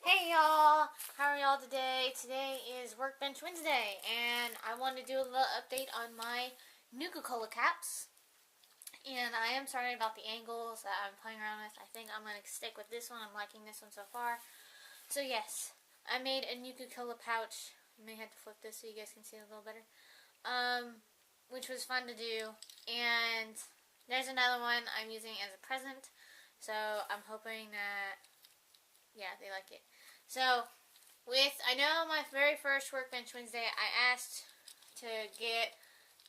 Hey y'all, how are y'all today? Today is Workbench Wednesday, and I want to do a little update on my Nuka-Cola caps. And I am sorry about the angles that I'm playing around with. I think I'm going to stick with this one. I'm liking this one so far. So yes, I made a Nuka-Cola pouch. I may have to flip this so you guys can see it a little better. Which was fun to do. And there's another one I'm using as a present. So I'm hoping that, yeah, they like it. So, I know my very first Workbench Wednesday, I asked to get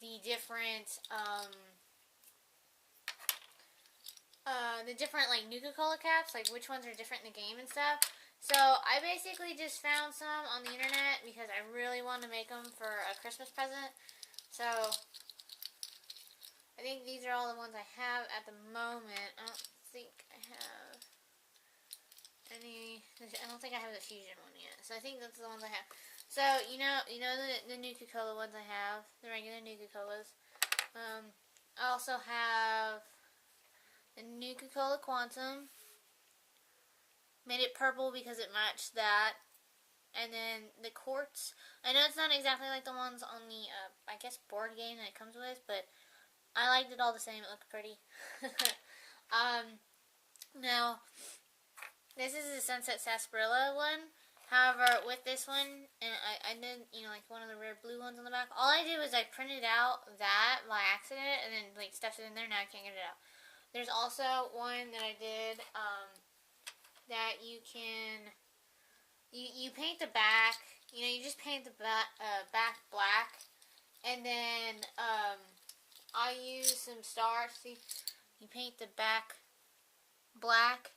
the different, like, Nuka-Cola caps, like, which ones are different in the game and stuff. So, I basically just found some on the internet because I really wanted to make them for a Christmas present. So, I think these are all the ones I have at the moment. I don't think I have I don't think I have the fusion one yet. So I think that's the ones I have. So you know the Nuka-Cola ones I have, the regular Nuka-Colas. I also have the Nuka-Cola Quantum. Made it purple because it matched that. And then the quartz. I know it's not exactly like the ones on the I guess board game that it comes with, but I liked it all the same. It looked pretty. Now, this is the Sunset Sarsaparilla one. However, with this one, and I did, like one of the rare blue ones on the back. All I did was I printed out that by accident and then like stuffed it in there. Now I can't get it out. There's also one that I did that you can you paint the back. You just paint the back black, and then I use some stars. See, you paint the back black.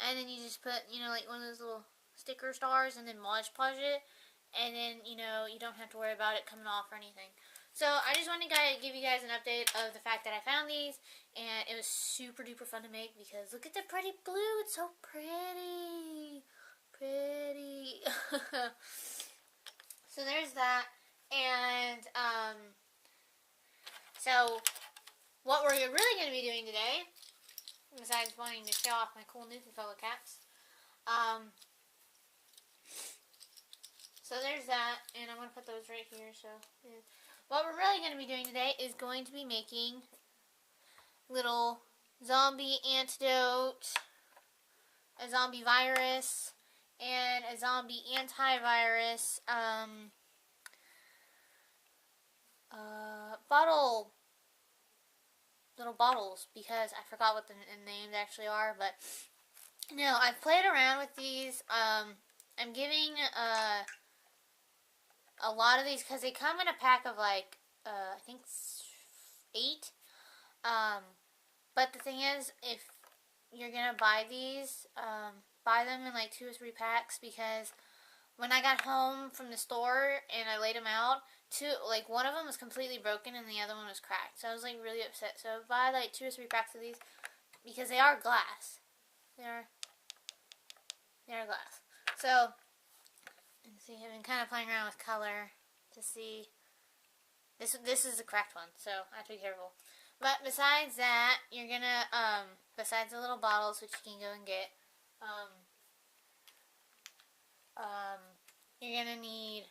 And then you just put, like one of those little sticker stars and then Mod Podge it. And then, you don't have to worry about it coming off or anything. So, I just wanted to give you guys an update of the fact that I found these. And it was super duper fun to make because look at the pretty blue. It's so pretty. Pretty. So, there's that. And, so, what we're really going to be doing today, besides wanting to show off my cool Nuka-Cola caps. So there's that, and I'm going to put those right here. So what we're really going to be doing today is going to be making little zombie antidote, a zombie virus, and a zombie antivirus little bottles, because I forgot what the names actually are, but no, I've played around with these. I'm giving a lot of these because they come in a pack of like I think 8. But the thing is, if you're gonna buy these, buy them in like 2 or 3 packs, because when I got home from the store and I laid them out, one of them was completely broken and the other one was cracked. So I was like really upset. So buy like 2 or 3 packs of these because they are glass. They are glass. So, let's see, I've been kind of playing around with color to see. This is the cracked one, so I have to be careful. But besides that, you're gonna besides the little bottles, which you can go and get, you're gonna need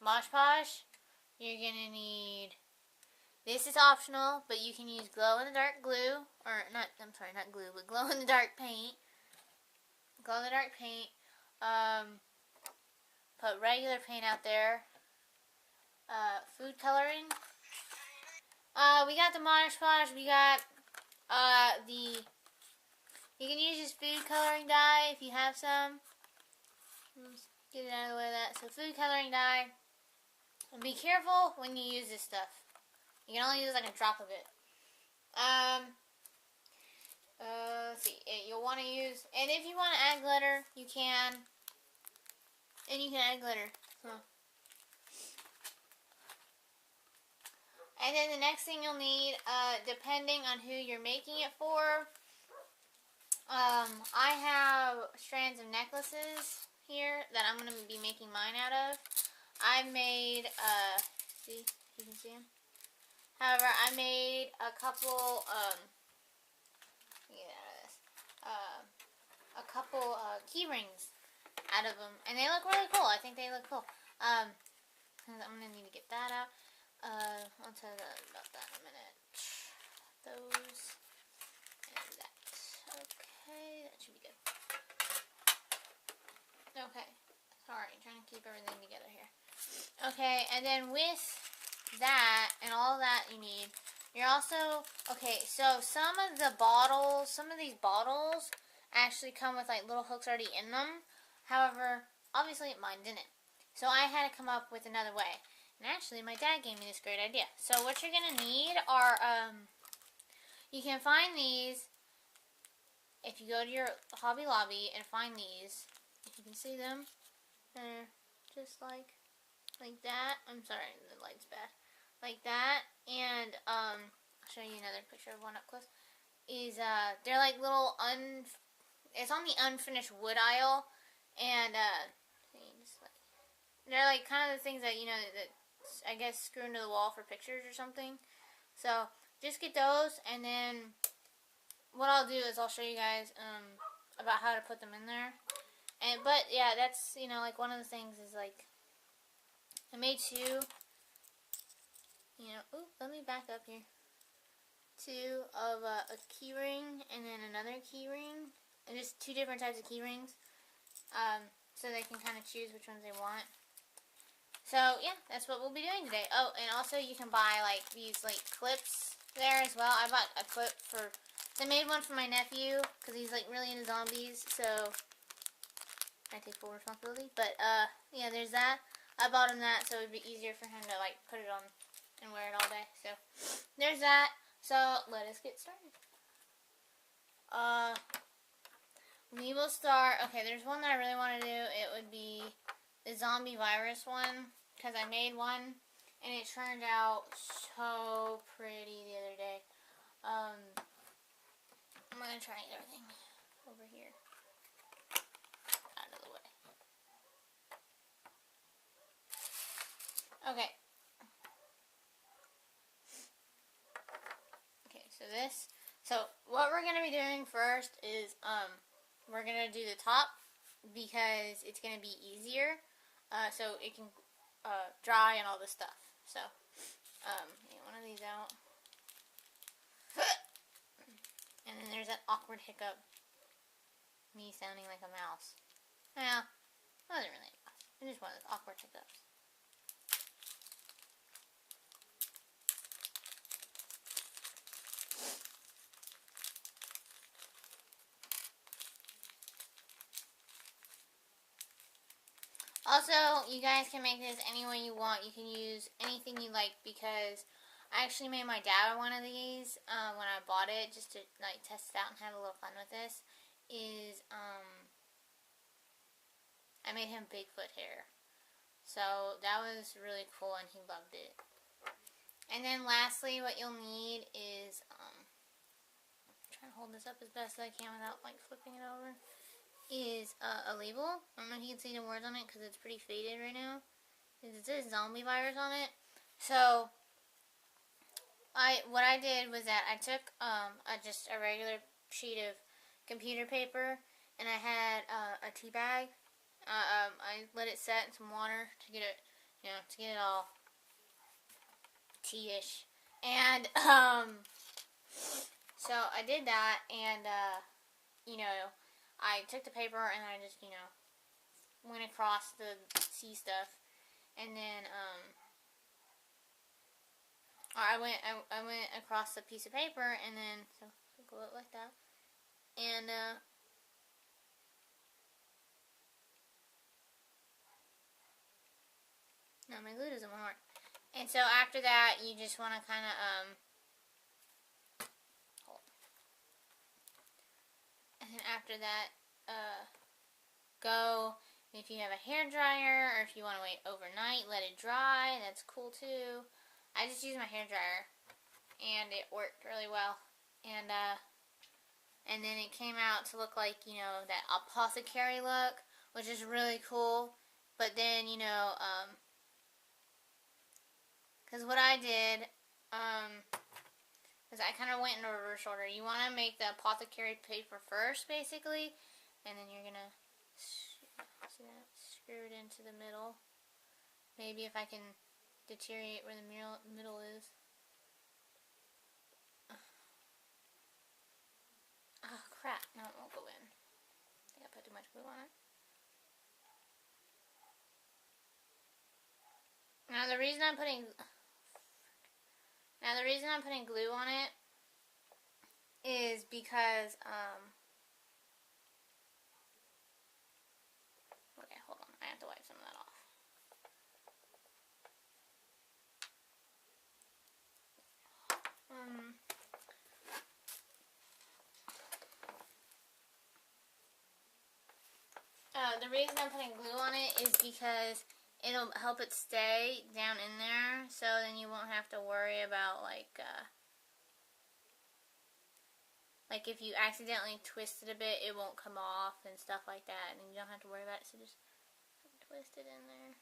Mod Podge. You're gonna need, this is optional, but you can use glow-in-the-dark glue, or not glue, but glow-in-the-dark paint. Glow-in-the-dark paint. Put regular paint out there. Food coloring. We got the Mod Podge. We got you can use this food coloring dye if you have some. Let's get it out of the way of that. So food coloring dye. And be careful when you use this stuff. You can only use like a drop of it. Let's see. You'll want to use, and if you want to add glitter, you can. And you can add glitter. And then the next thing you'll need, depending on who you're making it for, I have strands of necklaces here that I'm going to be making mine out of. I made, see, you can see them. However, I made a couple, couple key rings out of them, and they look really cool. I think they look cool. I'm gonna need to get that out. I'll tell you about that in a minute. Those and that. Okay, that should be good. Okay, sorry, trying to keep everything together here. Okay, and then with that and all that you need, you're also, okay, so some of these bottles actually come with like little hooks already in them. However, obviously mine didn't. So I had to come up with another way. And actually, my dad gave me this great idea. So what you're going to need are, you can find these if you go to your Hobby Lobby and find these. If you can see them, they're just like that. I'm sorry, the light's bad. Like that. And, I'll show you another picture of one up close. They're like little it's on the unfinished wood aisle. And, they're like kind of the things that, that I guess screw into the wall for pictures or something. So just get those, and then what I'll do is I'll show you guys about how to put them in there. But yeah, that's like one of the things is like I made two. Let me back up here. Two of a key ring and then another key ring, and just two different types of key rings, so they can kind of choose which ones they want. So, yeah, that's what we'll be doing today. Oh, and also you can buy, like, these, like, clips there as well. I bought a clip I made one for my nephew, because he's, like, really into zombies, so I take full responsibility. But, yeah, there's that. I bought him that, so it would be easier for him to, like, put it on and wear it all day. So, there's that. So, let us get started. We will start, okay, there's one that I really want to do. It would be the zombie virus one, because I made one, and it turned out so pretty the other day. I'm going to try and get everything over here out of the way. Okay. Okay, so what we're going to be doing first is, we're going to do the top, because it's going to be easier, so it can dry and all this stuff. So, get one of these out. And then there's that awkward hiccup. Me sounding like a mouse. Well, it wasn't really a mouse. It was just one of those awkward hiccups. Also, you guys can make this any way you want. You can use anything you like, because I actually made my dad one of these when I bought it, just to like test it out and have a little fun with this. I made him Bigfoot hair. So that was really cool, and he loved it. And then lastly, what you'll need is, I'm trying to hold this up as best as I can without like flipping it over. Is a label. I don't know if you can see the words on it because it's pretty faded right now. It says zombie virus on it. So what I did was that I took just a regular sheet of computer paper, and I had a tea bag. I let it set in some water to get it, to get it all tea-ish. And so I did that, and I took the paper and I just, went across the sea stuff, and then, I went across the piece of paper, and then, so go it like that, and, no, my glue doesn't work, and so after that, you just want to kind of, and then after that, go, if you have a hair dryer, or if you want to wait overnight, let it dry, that's cool too. I just used my hair dryer, and it worked really well, and then it came out to look like, that apothecary look, which is really cool. But then, because what I did, is I kind of went in a reverse order. You want to make the apothecary paper first, basically, and then you're gonna see that, screw it into the middle. Maybe if I can deteriorate where the middle is. Oh crap, no, it won't go in. I think I put too much glue on it. Now the reason I'm putting glue on it is because okay, hold on. I have to wipe some of that off. The reason I'm putting glue on it is because it'll help it stay down in there, so then you won't have to worry about like if you accidentally twist it a bit, it won't come off and stuff like that, and you don't have to worry about it. So just twist it in there,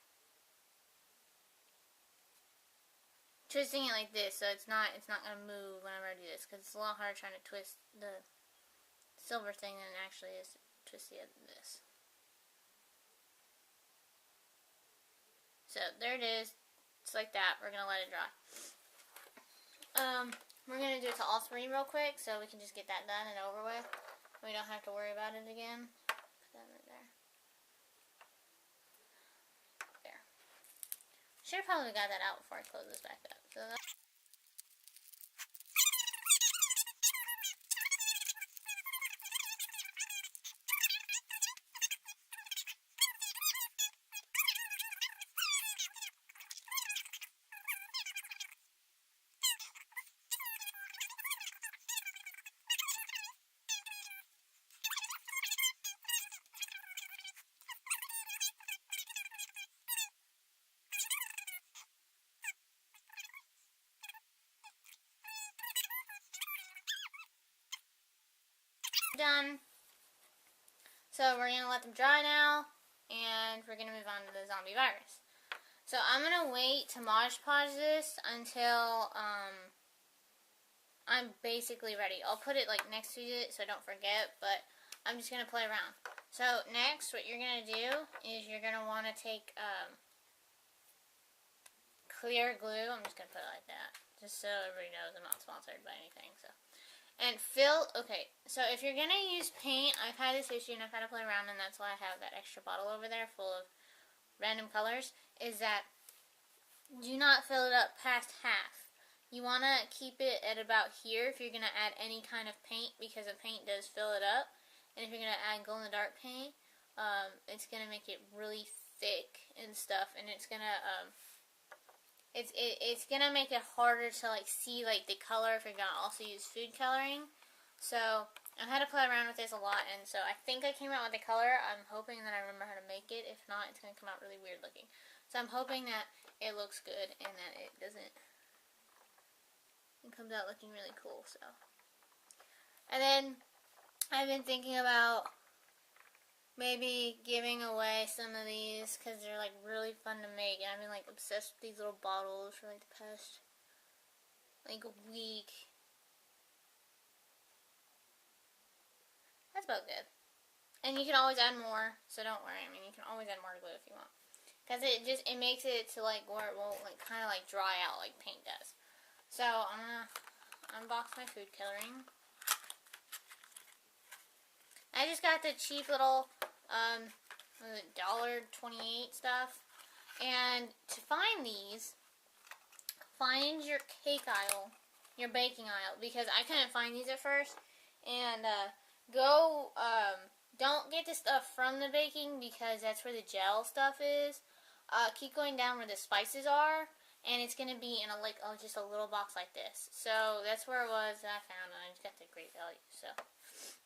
twisting it like this, so it's not gonna move whenever I do this, because it's a lot harder trying to twist the silver thing than it actually is to twist this. So there it is. It's like that. We're gonna let it dry. We're gonna do it to all three real quick, so we can just get that done and over with. We don't have to worry about it again. Put that right there. There. Should have probably got that out before I close this back up. So that's done. So we're gonna let them dry now, and we're gonna move on to the zombie virus. So I'm gonna wait to Mod Podge this until I'm basically ready. I'll put it like next to it so I don't forget, but I'm just gonna play around. So next, what you're gonna do is you're gonna want to take clear glue. I'm just gonna put it like that, just so everybody knows I'm not sponsored by anything. So. And fill, okay, so if you're going to use paint, I've had this issue and I've had to play around, and that's why I have that extra bottle over there full of random colors, is that do not fill it up past half. You want to keep it at about here if you're going to add any kind of paint, because the paint does fill it up. And if you're going to add glow-in-the-dark paint, it's going to make it really thick and stuff, and it's going to... It's gonna make it harder to like see like the color if you're gonna also use food coloring. So I had to play around with this a lot, and so I think I came out with the color. I'm hoping that I remember how to make it. If not, it's gonna come out really weird looking. So I'm hoping that it looks good and that it doesn't. It comes out looking really cool. So, and then I've been thinking about maybe giving away some of these, because they're like really fun to make, and I've been like obsessed with these little bottles for like the past like a week. That's about good. And you can always add more, so don't worry. I mean, you can always add more glue if you want, because it makes it to like where it won't like kind of like dry out like paint does. So I'm gonna unbox my food coloring. I just got the cheap little $1.28 stuff. And to find these, find your cake aisle, your baking aisle, because I couldn't find these at first. And don't get the stuff from the baking, because that's where the gel stuff is. Keep going down where the spices are, and it's going to be in just a little box like this. So that's where it was that I found, and I just got the great value. So.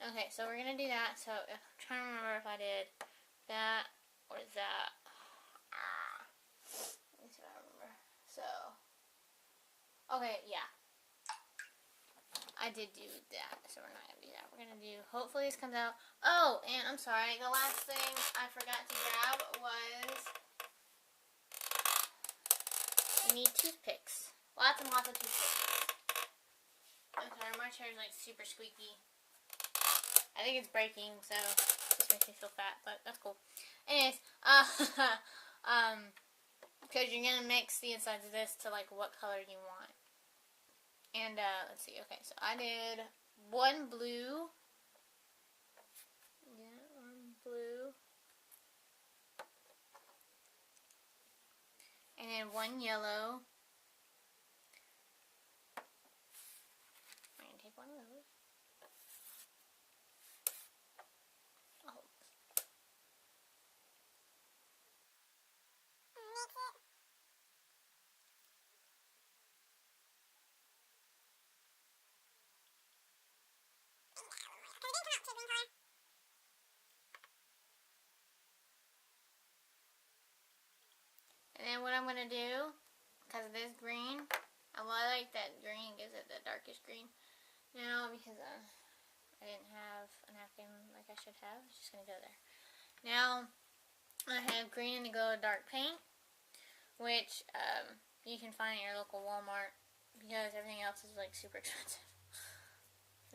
Okay, so we're going to do that. So I'm trying to remember if I did that or that. Let me see if I remember. So, okay, yeah. I did do that, so we're not going to do that. We're going to do, hopefully this comes out. Oh, and I'm sorry, the last thing I forgot to grab was, you need toothpicks. Lots and lots of toothpicks. Okay, my chair is like super squeaky. I think it's breaking, so just makes me feel fat, but that's cool. Anyways, because you're gonna mix the insides of this to like what color you want. And let's see. Okay, so I did one blue. Yeah, one blue. And then one yellow. I'm gonna take one of those. Oh. And then what I'm going to do, because of this green, I like that green, gives it the darkest green. Now, because I didn't have a napkin like I should have, it's just going to go there. Now, I have green and glow dark paint, which you can find at your local Walmart, because everything else is like super expensive.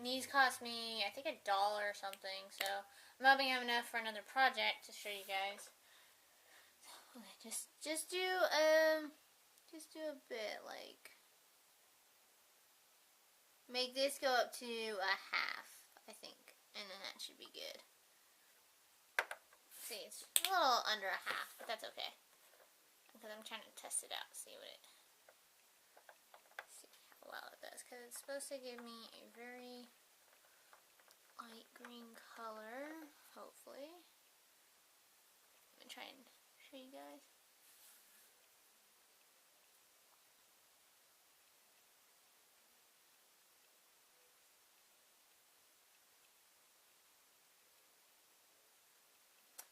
And these cost me, I think, $1 or something, so I'm hoping I have enough for another project to show you guys. Okay, just do a bit, like, make this go up to a half, I think, and then that should be good. See, it's a little under a half, but that's okay, because I'm trying to test it out, see how well it does, because it's supposed to give me a very light green color, hopefully. Let me try and show you guys.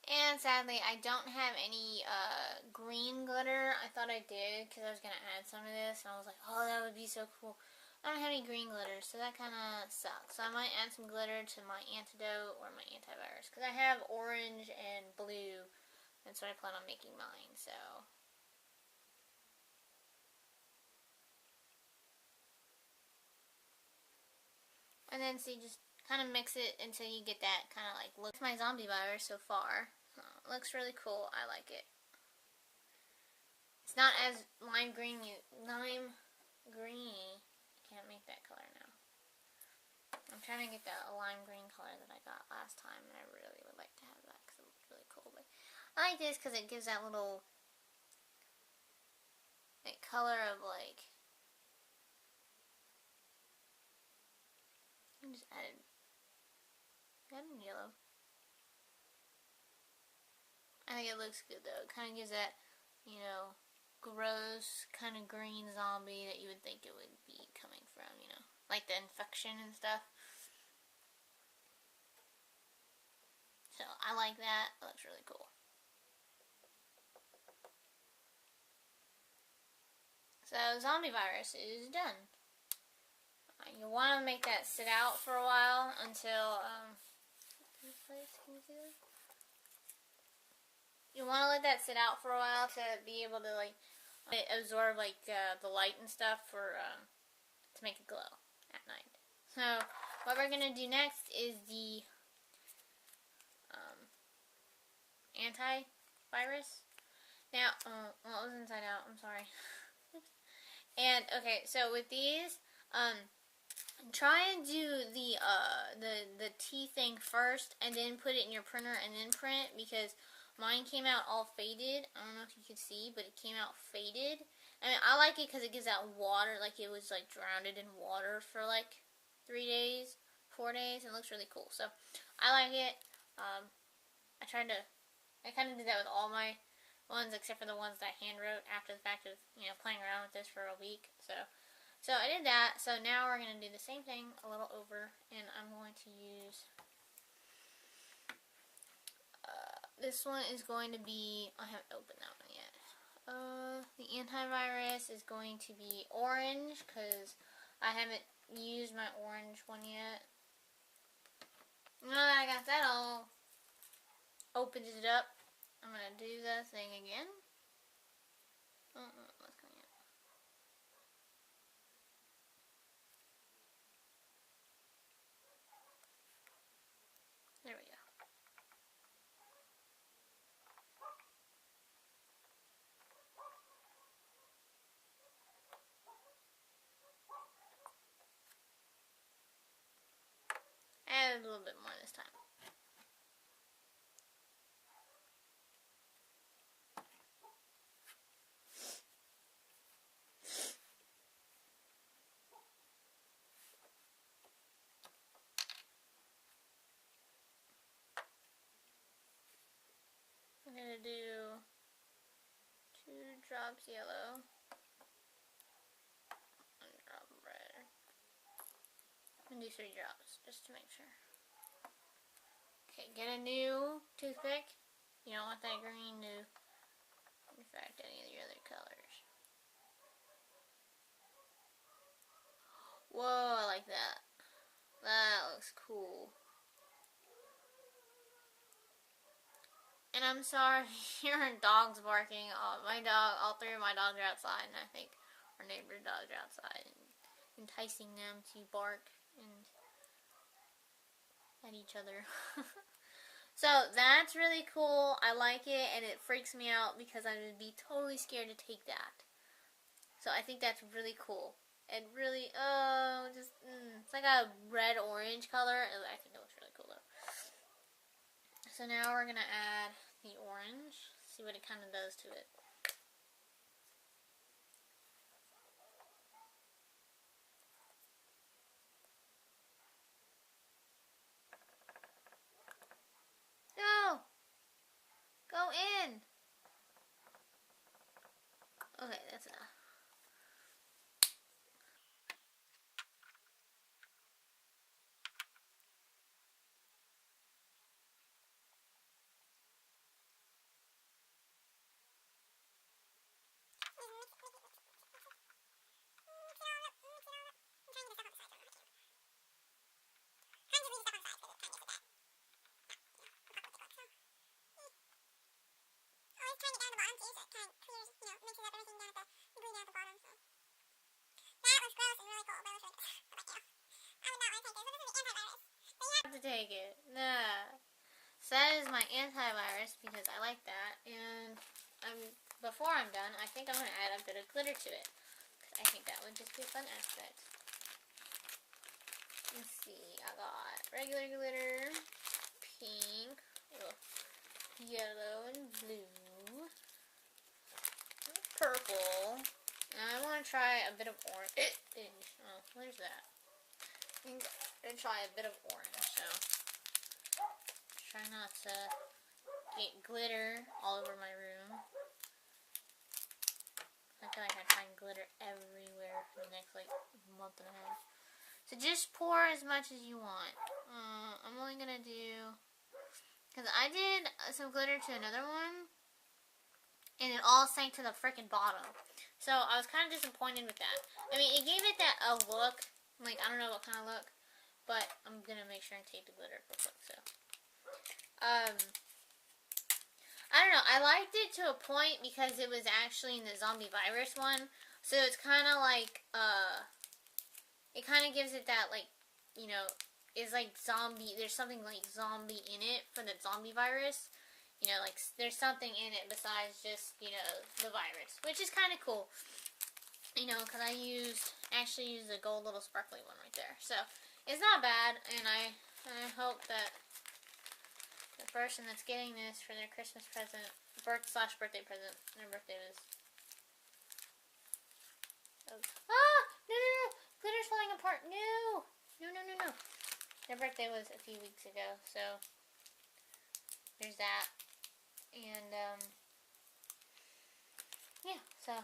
And sadly, I don't have any green glitter. I thought I did because I was going to add some of this. And I was like, oh, that would be so cool. I don't have any green glitter, so that kind of sucks. So I might add some glitter to my antidote or my antivirus. Because I have orange and blue. That's what I plan on making mine, so. And then, see, just kind of mix it until you get that kind of like look. My zombie virus so far. It looks really cool. I like it. It's not as lime greeny. Can't make that color now. I'm trying to get that lime green color that I got last time, and I really would like to have that because it looks really cool. But I like this because it gives that little color of like. I just added yellow. I think it looks good though. It kind of gives that, you know, gross kind of green zombie that you would think it would be coming from, you know, like the infection and stuff. So I like that. It looks really cool. So zombie virus is done. You want to make that sit out for a while until you want to let that sit out for a while to be able to like absorb like the light and stuff for to make it glow at night. So what we're gonna do next is the antivirus. Now, well, it was inside out. I'm sorry. And okay, so with these, try and do the tea thing first, and then put it in your printer and then print, because mine came out all faded. I don't know if you can see, but it came out faded. I mean, I like it because it gives out water, like it was like drowned in water for like 3 days, 4 days, and it looks really cool. So I like it. I kind of did that with all my ones, except for the ones that I hand wrote after the fact of, you know, playing around with this for a week. So I did that. So now we're going to do the same thing a little over, and I'm going to use, this one is going to be, I haven't opened that one yet. The antivirus is going to be orange, because I haven't used my orange one yet. Now that I got that all opened it up, I'm going to do the thing again. What's coming out? There we go. added a little bit more this time. I'm gonna do 2 drops yellow, 1 drop red. I'm gonna do 3 drops just to make sure. Okay, get a new toothpick. You don't want that green to infect any of the other colors. Whoa, I like that. That looks cool. And I'm sorry if you hear dogs barking. All 3 of my dogs are outside, and I think our neighbor's dogs are outside, and enticing them to bark and at each other. So that's really cool. I like it, and it freaks me out because I would be totally scared to take that. So I think that's really cool. It really, it's like a red-orange color. I think it looks really cool though. So now we're going to add the orange, see what it kind of does to it. No! Go in! Okay, that's enough. To take it. Nah. So that is my antivirus because I like that. And before I'm done, I think I'm going to add a bit of glitter to it. I think that would just be a fun aspect. Let's see. I got regular glitter, pink, yellow, and blue, purple. And I want to try a bit of orange. Oh, where's that? I'm going to try a bit of orange, so try not to get glitter all over my room. I feel like I find glitter everywhere for the next, month and a half. So just pour as much as you want. I'm only going to do, because I did some glitter to another one, and it all sank to the freaking bottom. So I was kind of disappointed with that. I mean, it gave it a look. I don't know what kind of look, but I'm going to make sure and take the glitter real quick, so. I don't know, I liked it to a point because it was actually in the zombie virus one, so it's kind of like, it kind of gives it that, it's like zombie, there's something like zombie in it for the zombie virus, there's something in it besides just, the virus, which is kind of cool. Because I actually used a gold little sparkly one right there. So, it's not bad, and I hope that the person that's getting this for their Christmas present, birthday present, their birthday was... No! Glitter's falling apart! No! No. Their birthday was a few weeks ago, so there's that. And, yeah, so...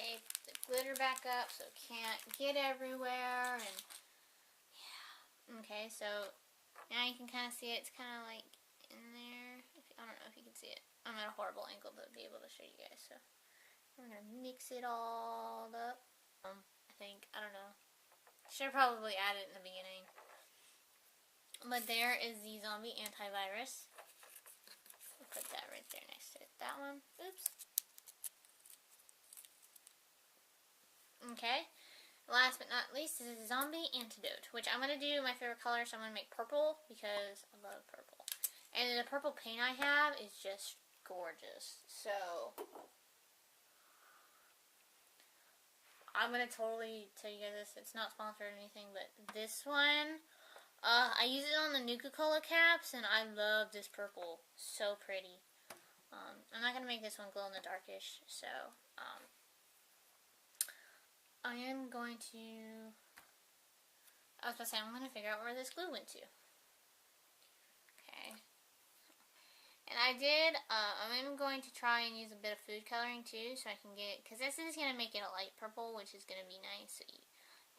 Tape the glitter back up so it can't get everywhere, and yeah. Okay, so now you can kind of see it. It's kind of like in there. I don't know if you can see it. I'm at a horrible angle to be able to show you guys, so I'm gonna mix it all up. I think, I don't know. Should probably add it in the beginning. But there is the zombie antivirus. I'll put that right there next to it. That one. Oops. Okay. last but not least is Zombie Antidote, which I'm going to do my favorite color, so I'm going to make purple because I love purple. And the purple paint I have is just gorgeous. So I'm going to totally tell you guys this. It's not sponsored or anything, but this one, I use it on the Nuka-Cola caps, and I love this purple. So pretty. I'm not going to make this one glow in the darkish, so I am going to, I was about to say, I'm going to figure out where this glue went to. Okay. And I did, I'm going to try and use a bit of food coloring too, so I can get, because this is going to make it a light purple, which is going to be nice, so you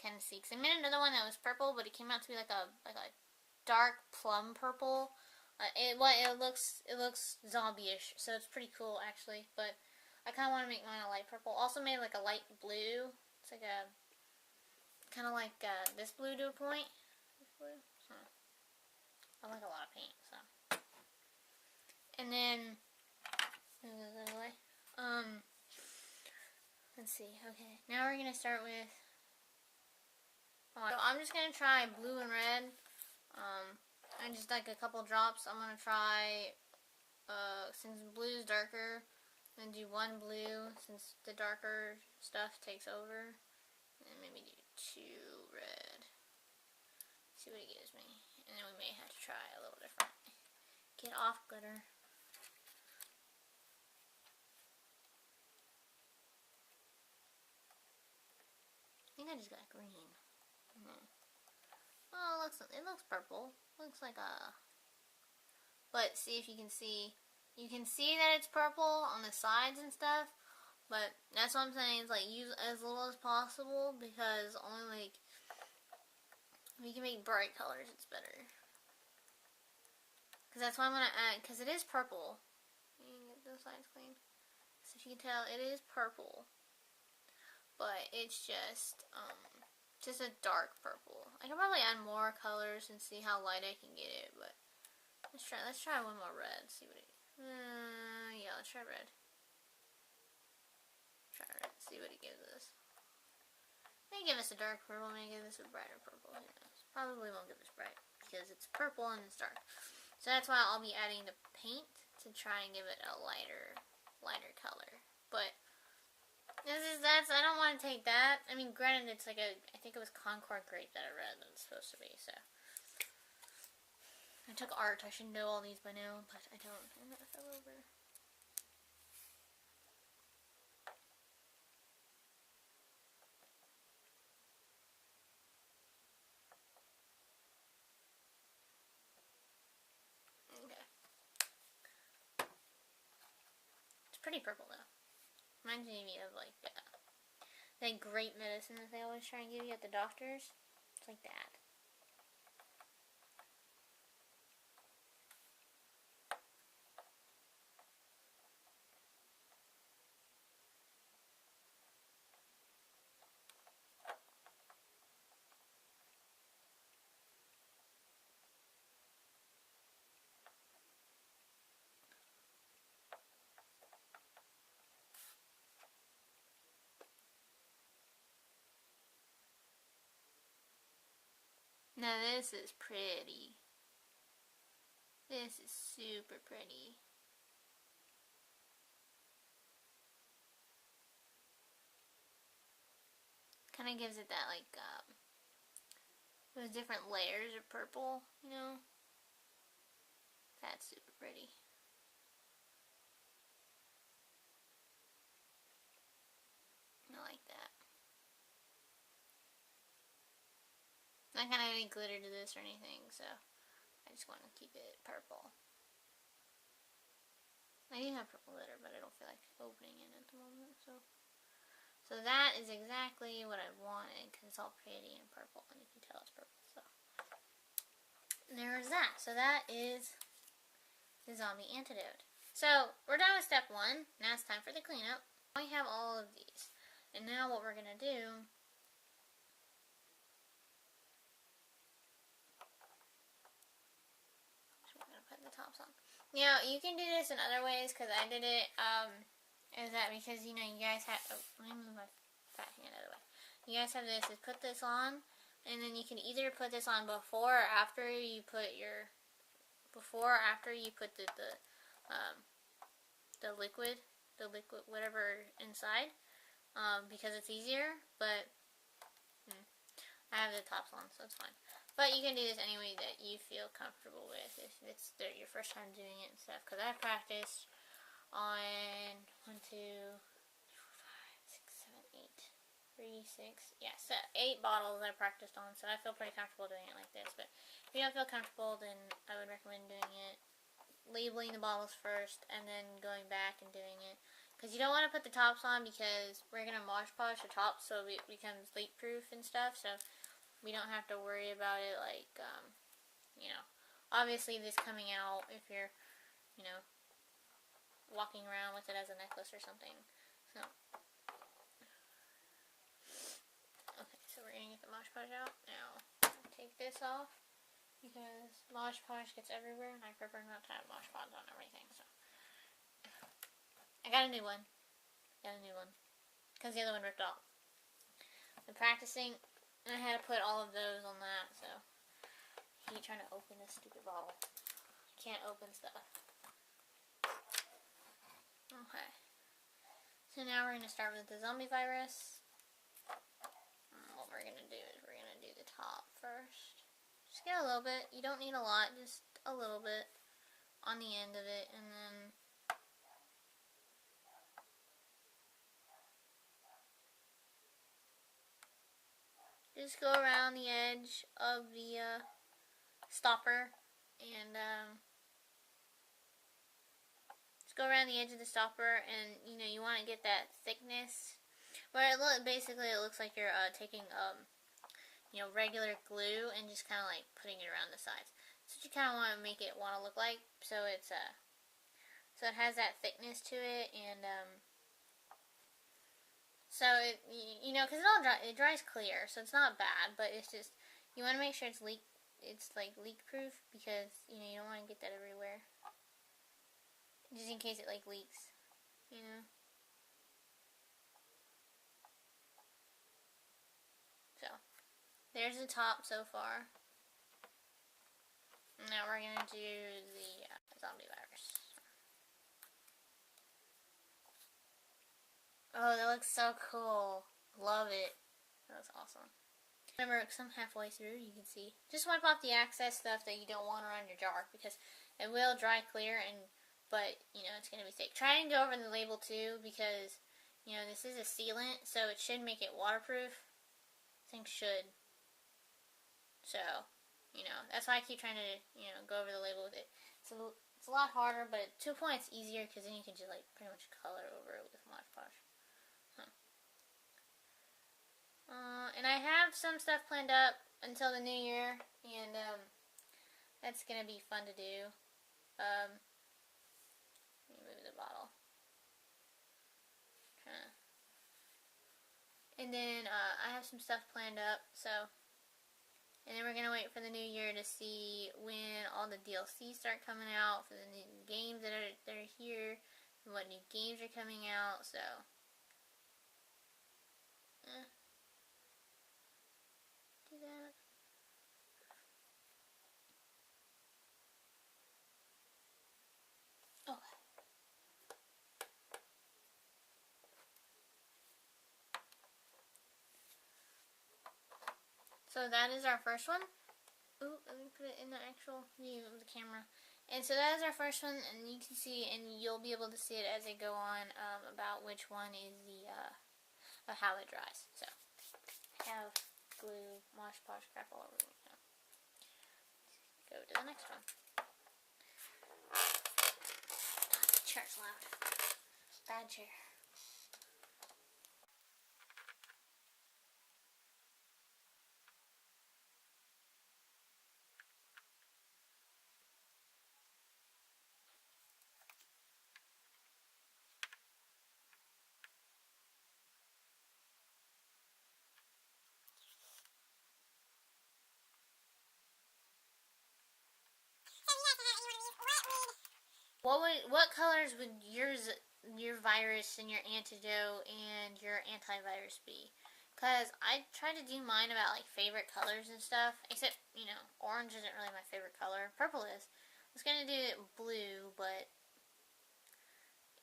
kind of see. Because I made another one that was purple, but it came out to be like a dark plum purple. It looks zombie-ish, so it's pretty cool actually. But I kind of want to make mine a light purple. Also made like a light blue. It's like a kind of like this blue to a point. This blue. So, I like a lot of paint. So, and then move this out of the way. Let's see. Okay, now we're gonna start with. So I'm just gonna try blue and red. And just like a couple drops. I'm gonna try, since blue is darker, then do one blue since the darker stuff takes over, and maybe do 2 red. See what it gives me, and then we may have to try a little different. Get off glitter. I think I just got green. Oh, it looks purple. Looks like a... But see if you can see... You can see that it's purple on the sides and stuff. But that's what I'm saying. It's like use as little as possible. Because only like... If you can make bright colors, it's better. Because that's why I'm going to add... Because it is purple. You can get those sides clean. So if you can tell, it is purple. But it's just a dark purple. I can probably add more colors and see how light I can get it, but let's try one more red. See what it. Yeah, let's try red. Try red. See what it gives us. May give us a dark purple. May give us a brighter purple. Who knows? Probably won't give us bright because it's purple and it's dark. So that's why I'll be adding the paint to try and give it a lighter color. But I don't want to take that. I mean, granted, it's like I think it was Concord grape that I read that it's supposed to be, so. I took art, I should know all these by now, but I don't. And that fell over. Okay. It's pretty purple, though. Reminds me of, like, that grape medicine that they always try and give you at the doctor's. It's like that. Now this is pretty. This is super pretty. Kind of gives it that, like, those different layers of purple, you know? That's super pretty. I like that. Not gonna have any glitter to this or anything, so I just want to keep it purple. I do have purple glitter, but I don't feel like opening it at the moment, so that is exactly what I wanted, because it's all pretty and purple, and you can tell it's purple, so there's that. So that is the zombie antidote. So we're done with step 1. Now it's time for the cleanup. I have all of these, and now what we're gonna do the tops on. Now, you can do this in other ways, because I did it, is that because, you know, you guys have, let me move my fat hand out of the way. you guys have this, is put this on, and then you can either put this on before or after you put the liquid whatever inside, because it's easier, but I have the tops on, so it's fine. But you can do this any way that you feel comfortable with if it's your first time doing it and stuff, because I practiced on 1, 2, 3, 8 bottles I practiced on, so I feel pretty comfortable doing it like this. But if you don't feel comfortable, then I would recommend doing it, labeling the bottles first, and then going back and doing it. Because you don't want to put the tops on, because we're going to Mod Podge the tops so it becomes leak proof and stuff, so we don't have to worry about it, like, obviously this coming out if you're, walking around with it as a necklace or something. So, okay, so we're going to get the Mod Podge out. Now, take this off, because Mod Podge gets everywhere, and I prefer not to have Mod Podge on everything, so. I got a new one. Because the other one ripped off. I'm practicing, and I had to put all of those on that, so. I keep trying to open this stupid bottle. Can't open stuff. Okay. So now we're going to start with the zombie virus. What we're going to do is we're going to do the top first. Just get a little bit. You don't need a lot, just a little bit on the end of it, and then just go around the edge of the stopper, and just go around the edge of the stopper, and you want to get that thickness where it looks like you're taking regular glue and just kind of like putting it around the sides. That's what you kind of want to make it look like, so it's so it has that thickness to it, and so it, because it dries clear, so it's not bad, but it's just, you want to make sure it's leak proof, because you don't want to get that everywhere, just in case it leaks, So there's the top so far. Now we're gonna do the zombie virus. Oh, that looks so cool. Love it. That was awesome. Remember, because I'm halfway through, you can see. Just wipe off the excess stuff that you don't want around your jar, because it will dry clear, but it's going to be thick. Try and go over the label too, because this is a sealant, so it should make it waterproof. I think should. So, that's why I keep trying to, go over the label with it. So it's a lot harder, but to a point it's easier, because then you can just pretty much color over it with Mod Podge. And I have some stuff planned up until the new year, and that's gonna be fun to do. Let me move the bottle. And then I have some stuff planned up, so. And then we're gonna wait for the new year to see when all the DLCs start coming out for the new games that are here, and what new games are coming out. So. Do that. Okay. So that is our first one. Ooh, let me put it in the actual view of the camera. And so that is our first one, and you can see, and you'll be able to see it as they go on, about which one is the of how it dries. So I have glue, Mod Podge crap all over me now. Go to the next one. The chair's loud. Bad chair. What colors would your virus and your antidote and your antivirus be? Because I try to do mine about, like, favorite colors and stuff. Except, you know, orange isn't really my favorite color. Purple is. I was going to do it blue, but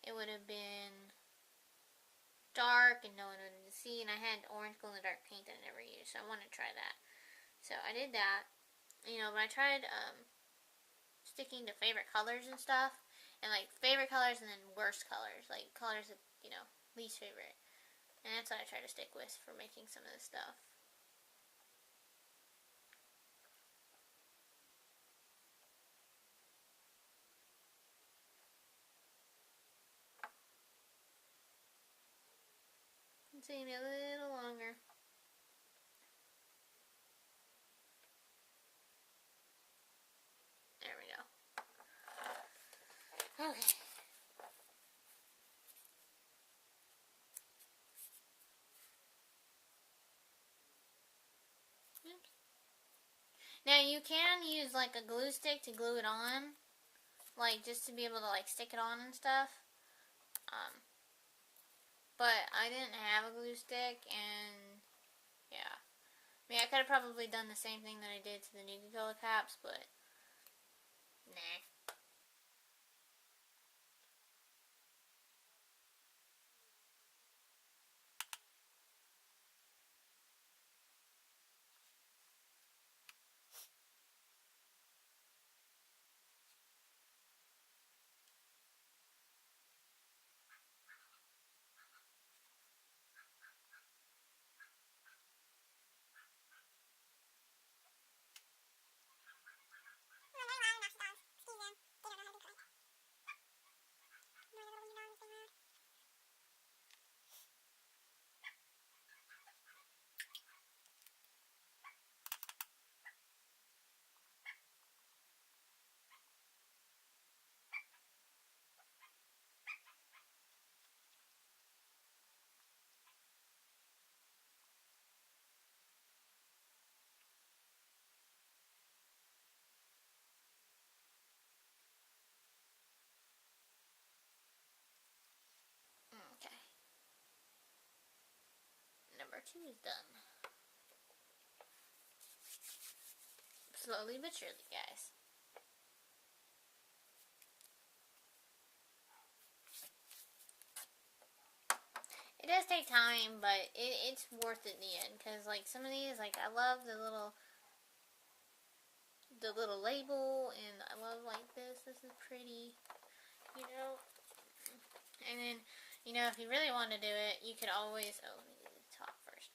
it would have been dark and no one would see. And I had orange glow-in-the-dark paint that I never used. So I wanted to try that. So I did that. You know, but I tried sticking to favorite colors and stuff. And, like, favorite colors and then worst colors. Like, colors that, you know, least favorite. And that's what I try to stick with for making some of this stuff. It's taking me a little longer. There we go. Okay. Now you can use like a glue stick to glue it on, like just to be able to like stick it on and stuff. But I didn't have a glue stick, and yeah. I mean, I could have probably done the same thing that I did to the Nuka-Cola caps, but nah. Okay. Number 2 is done. Slowly but surely, guys. It does take time, but it's worth it in the end. Because, like, some of these, like, I love the little label, and I love, like, this. This is pretty, you know. And then, you know, if you really want to do it, you could always, let me do the top first.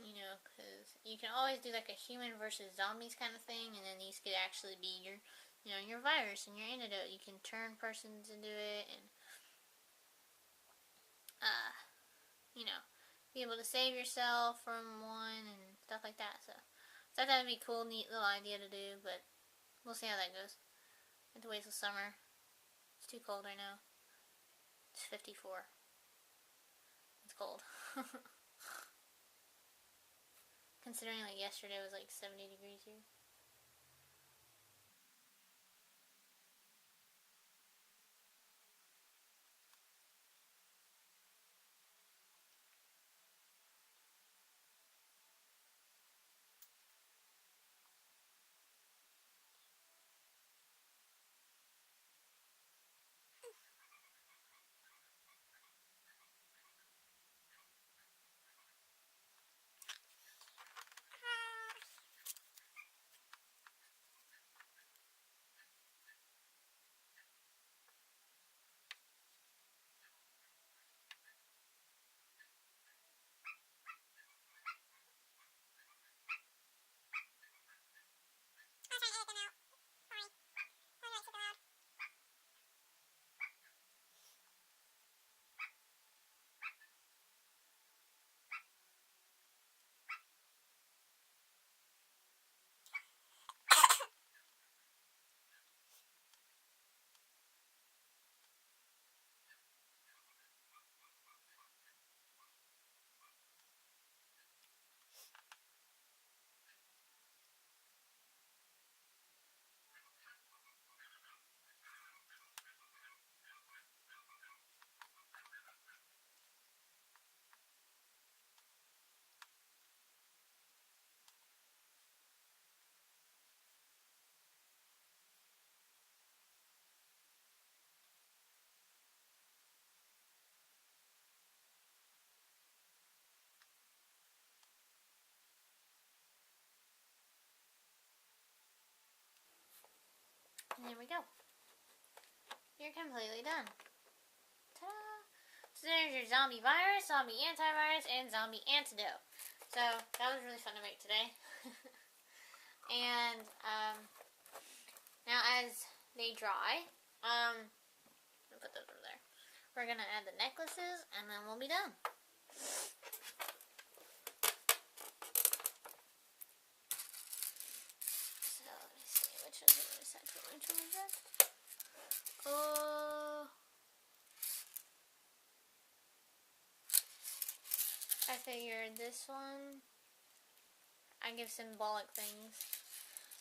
You know, because you can always do, like, a human versus zombies kind of thing, and then these could actually be your, you know, your virus and your antidote. You can turn persons into it, and, you know, be able to save yourself from one and stuff like that. So I thought that would be a cool, neat little idea to do, but we'll see how that goes. I have to wait till summer. It's too cold right now. It's 54. It's cold. Considering like yesterday was like 70 degrees here. And there we go. You're completely done. Ta-da! So there's your zombie virus, zombie antivirus, and zombie antidote. So that was really fun to make today. And now as they dry, I'm gonna put those over there. We're gonna add the necklaces, and then we'll be done. So let me see, which one's it? Which one is that? I figured this one, I give symbolic things.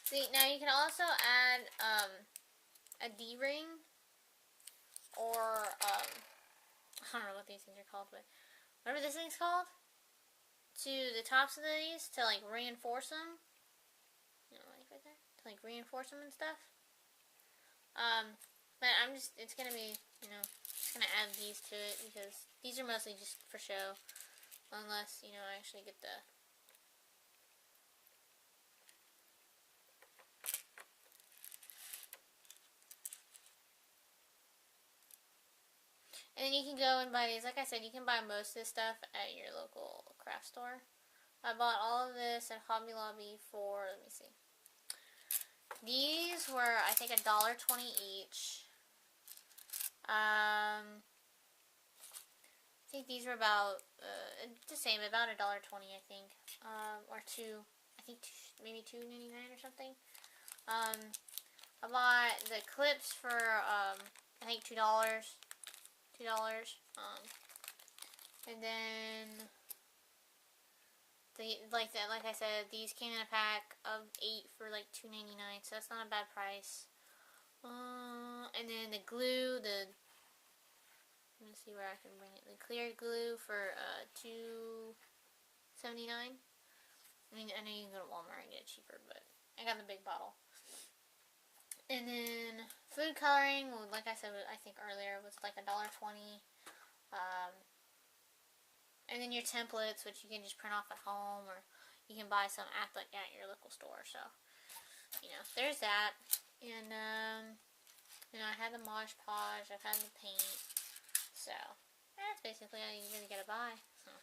See, now you can also add a D-ring, or I don't know what these things are called, but whatever this thing's called, to the tops of these to like reinforce them. You know, like right there, to like reinforce them and stuff. But it's gonna be, you know, just gonna add these to it because these are mostly just for show. Unless, you know, I actually get the... And then you can go and buy these. Like I said, you can buy most of this stuff at your local craft store. I bought all of this at Hobby Lobby for, let me see. These were, I think, $1.20 each. I think these were about the same, about $1.20, I think, or maybe $2.99 or something. I bought the clips for I think $2, and then like I said, these came in a pack of 8 for like $2.99, so that's not a bad price. And then the glue, let me see where I can bring it. The clear glue for $2.79. I mean, I know you can go to Walmart and get it cheaper, but I got the big bottle. And then food coloring, like I said, I think earlier, was like $1.20. And then your templates, which you can just print off at home, or you can buy some at your local store. So, you know, there's that. And you know, I had the Mod Podge, I've had the paint. So, that's basically all you really gotta buy. So,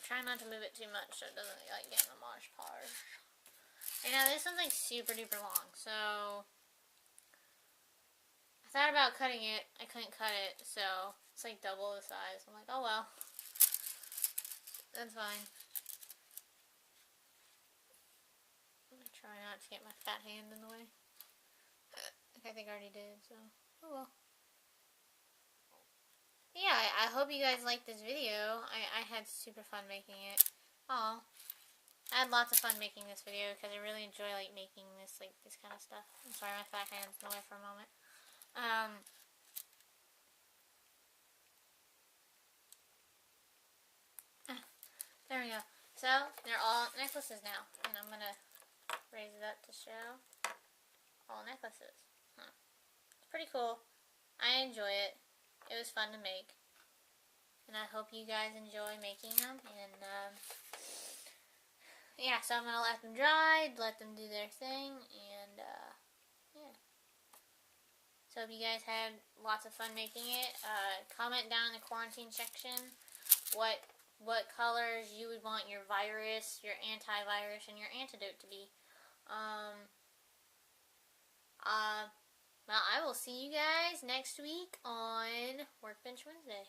try not to move it too much so it doesn't like get in the Mod Podge. And now this one's like super duper long, so I thought about cutting it. I couldn't cut it, so it's like double the size. I'm like, oh well, that's fine. I'm gonna try not to get my fat hand in the way. I think I already did, so oh well. Yeah, I hope you guys liked this video. I had super fun making it. Aw. I had lots of fun making this video because I really enjoy like making this kind of stuff. I'm sorry, my fat hand's in the way for a moment. There we go. So they're all necklaces now, and I'm gonna raise it up to show all necklaces. It's pretty cool. I enjoy it. It was fun to make, and I hope you guys enjoy making them. And yeah, so I'm gonna let them dry, let them do their thing, and yeah. So if you guys had lots of fun making it, comment down in the quarantine section what colors you would want your virus, your antivirus, and your antidote to be. Well, I will see you guys next week on Workbench Wednesday.